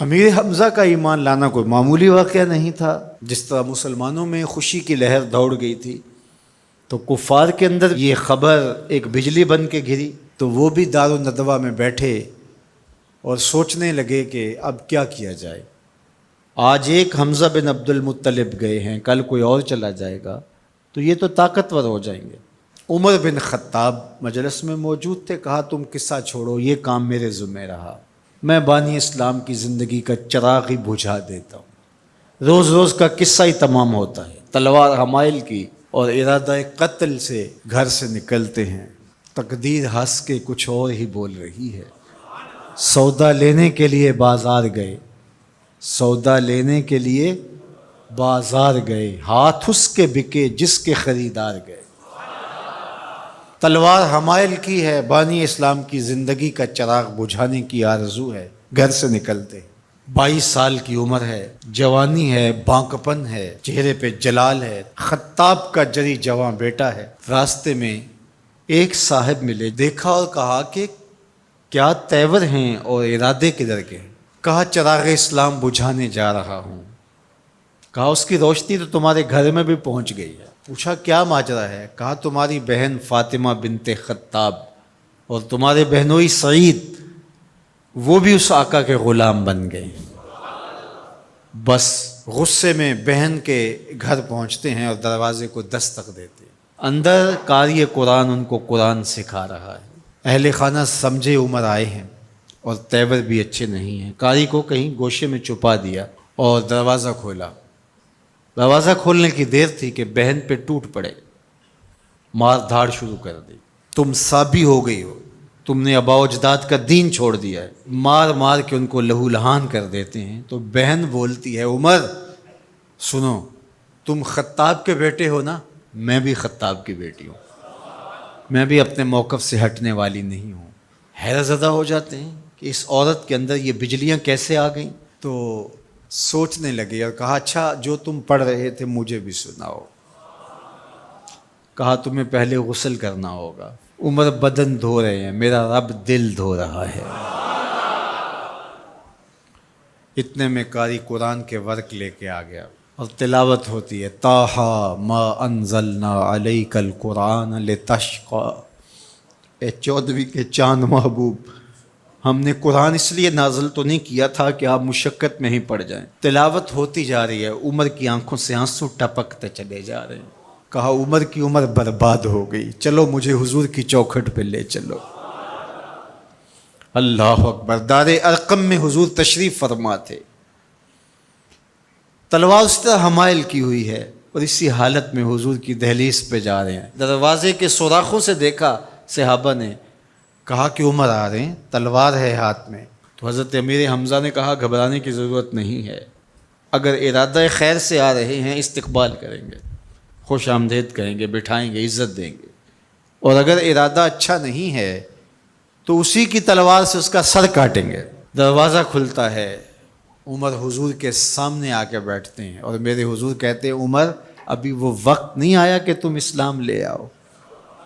امیر حمزہ کا ایمان لانا کوئی معمولی واقعہ نہیں تھا۔ جس طرح مسلمانوں میں خوشی کی لہر دوڑ گئی تھی تو کفار کے اندر یہ خبر ایک بجلی بن کے گری، تو وہ بھی دارالندوہ میں بیٹھے اور سوچنے لگے کہ اب کیا کیا جائے۔ آج ایک حمزہ بن عبد المطلب گئے ہیں، کل کوئی اور چلا جائے گا تو یہ تو طاقتور ہو جائیں گے۔ عمر بن خطاب مجلس میں موجود تھے، کہا تم قصہ چھوڑو، یہ کام میرے ذمہ رہا، میں بانی اسلام کی زندگی کا چراغ ہی بجھا دیتا ہوں۔ روز روز کا قصہ ہی تمام ہوتا ہے، تلوار حمائل کی اور ارادہ قتل سے گھر سے نکلتے ہیں، تقدیر ہنس کے کچھ اور ہی بول رہی ہے۔ سودا لینے کے لیے بازار گئے، سودا لینے کے لیے بازار گئے، ہاتھ اس کے بکے جس کے خریدار گئے۔ تلوار حمائل کی ہے، بانی اسلام کی زندگی کا چراغ بجھانے کی آرزو ہے، گھر سے نکلتے 22 سال کی عمر ہے، جوانی ہے، بانکپن ہے، چہرے پہ جلال ہے، خطاب کا جری جواں بیٹا ہے۔ راستے میں ایک صاحب ملے، دیکھا اور کہا کہ کیا تیور ہیں اور ارادے کدھر کے ہیں؟ کہا چراغ اسلام بجھانے جا رہا ہوں۔ کہا اس کی روشنی تو تمہارے گھر میں بھی پہنچ گئی ہے۔ پوچھا کیا ماجرا ہے؟ کہا تمہاری بہن فاطمہ بنت خطاب اور تمہارے بہنوئی سعید وہ بھی اس آقا کے غلام بن گئے۔ بس غصے میں بہن کے گھر پہنچتے ہیں اور دروازے کو دستک دیتے ہیں۔ اندر قاری قرآن ان کو قرآن سکھا رہا ہے۔ اہل خانہ سمجھے عمر آئے ہیں اور تیور بھی اچھے نہیں ہیں، قاری کو کہیں گوشے میں چھپا دیا اور دروازہ کھولا۔ دروازہ کھولنے کی دیر تھی کہ بہن پہ ٹوٹ پڑے، مار دھاڑ شروع کر دی۔ تم سابی ہو گئی ہو، تم نے آباء و اجداد کا دین چھوڑ دیا ہے۔ مار مار کے ان کو لہو لہان کر دیتے ہیں۔ تو بہن بولتی ہے عمر سنو، تم خطاب کے بیٹے ہو نا، میں بھی خطاب کی بیٹی ہوں، میں بھی اپنے موقف سے ہٹنے والی نہیں ہوں۔ حیرت زدہ ہو جاتے ہیں کہ اس عورت کے اندر یہ بجلیاں کیسے آ گئیں؟ تو سوچنے لگے اور کہا اچھا جو تم پڑھ رہے تھے مجھے بھی سناؤ۔ کہا تمہیں پہلے غسل کرنا ہوگا۔ عمر بدن دھو رہے ہیں، میرا رب دل دھو رہا ہے۔ اتنے میں قاری قرآن کے ورق لے کے آ گیا اور تلاوت ہوتی ہے طٰہٰ ما انزلنا علیک القرآن لتشقیٰ، اے 14ویں کے چاند محبوب، ہم نے قرآن اس لیے نازل تو نہیں کیا تھا کہ آپ مشقت میں ہی پڑ جائیں۔ تلاوت ہوتی جا رہی ہے، عمر کی آنکھوں سے آنسو ٹپکتے چلے جا رہے ہیں۔ کہا عمر کی عمر برباد ہو گئی، چلو مجھے حضور کی چوکھٹ پہ لے چلو۔ اللہ اکبر۔ دار ارقم میں حضور تشریف فرما تھے، تلوار اس طرح حمائل کی ہوئی ہے اور اسی حالت میں حضور کی دہلیز پہ جا رہے ہیں۔ دروازے کے سوراخوں سے دیکھا صحابہ نے، کہا کہ عمر آ رہے ہیں، تلوار ہے ہاتھ میں۔ تو حضرت امیر حمزہ نے کہا گھبرانے کی ضرورت نہیں ہے، اگر ارادہ خیر سے آ رہے ہیں استقبال کریں گے، خوش آمدید کہیں گے، بٹھائیں گے، عزت دیں گے، اور اگر ارادہ اچھا نہیں ہے تو اسی کی تلوار سے اس کا سر کاٹیں گے۔ دروازہ کھلتا ہے، عمر حضور کے سامنے آ کے بیٹھتے ہیں اور میرے حضور کہتے ہیں عمر ابھی وہ وقت نہیں آیا کہ تم اسلام لے آؤ،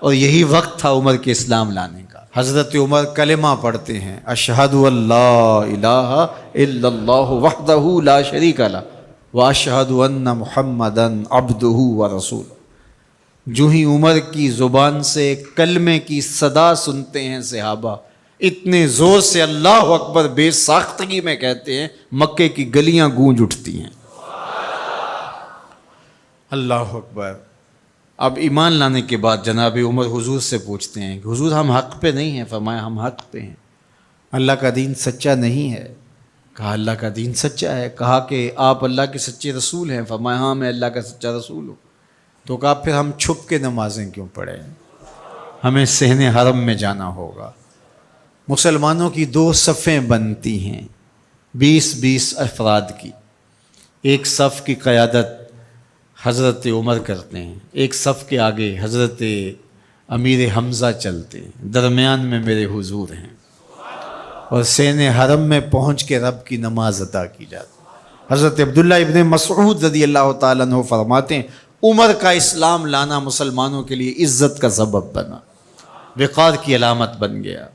اور یہی وقت تھا عمر کے اسلام لانے کا۔ حضرت عمر کلمہ پڑھتے ہیں اشہد ان لا الہ الا اللہ وحدہ لا شریک لہ واشہد ان محمدا عبدہ ورسولہ۔ جو ہی عمر کی زبان سے کلمے کی صدا سنتے ہیں صحابہ، اتنے زور سے اللہ اکبر بے ساختگی میں کہتے ہیں مکے کی گلیاں گونج اٹھتی ہیں۔ اللہ اکبر۔ اب ایمان لانے کے بعد جناب عمر حضور سے پوچھتے ہیں کہ حضور ہم حق پہ نہیں ہیں؟ فرمایا ہم حق پہ ہیں، اللہ کا دین سچا نہیں ہے؟ کہا اللہ کا دین سچا ہے۔ کہا کہ آپ اللہ کے سچے رسول ہیں؟ فرمایا ہاں میں اللہ کا سچا رسول ہوں۔ تو کہا پھر ہم چھپ کے نمازیں کیوں پڑھیں؟ ہمیں صحن حرم میں جانا ہوگا۔ مسلمانوں کی 2 صفیں بنتی ہیں، 20 افراد کی، ایک صف کی قیادت حضرت عمر کرتے ہیں، ایک صف کے آگے حضرت امیر حمزہ چلتے ہیں، درمیان میں میرے حضور ہیں، اور صحن حرم میں پہنچ کے رب کی نماز ادا کی جاتی ہے۔ حضرت عبداللہ ابن مسعود رضی اللہ تعالیٰ عنہ فرماتے ہیں عمر کا اسلام لانا مسلمانوں کے لیے عزت کا سبب بنا، وقار کی علامت بن گیا۔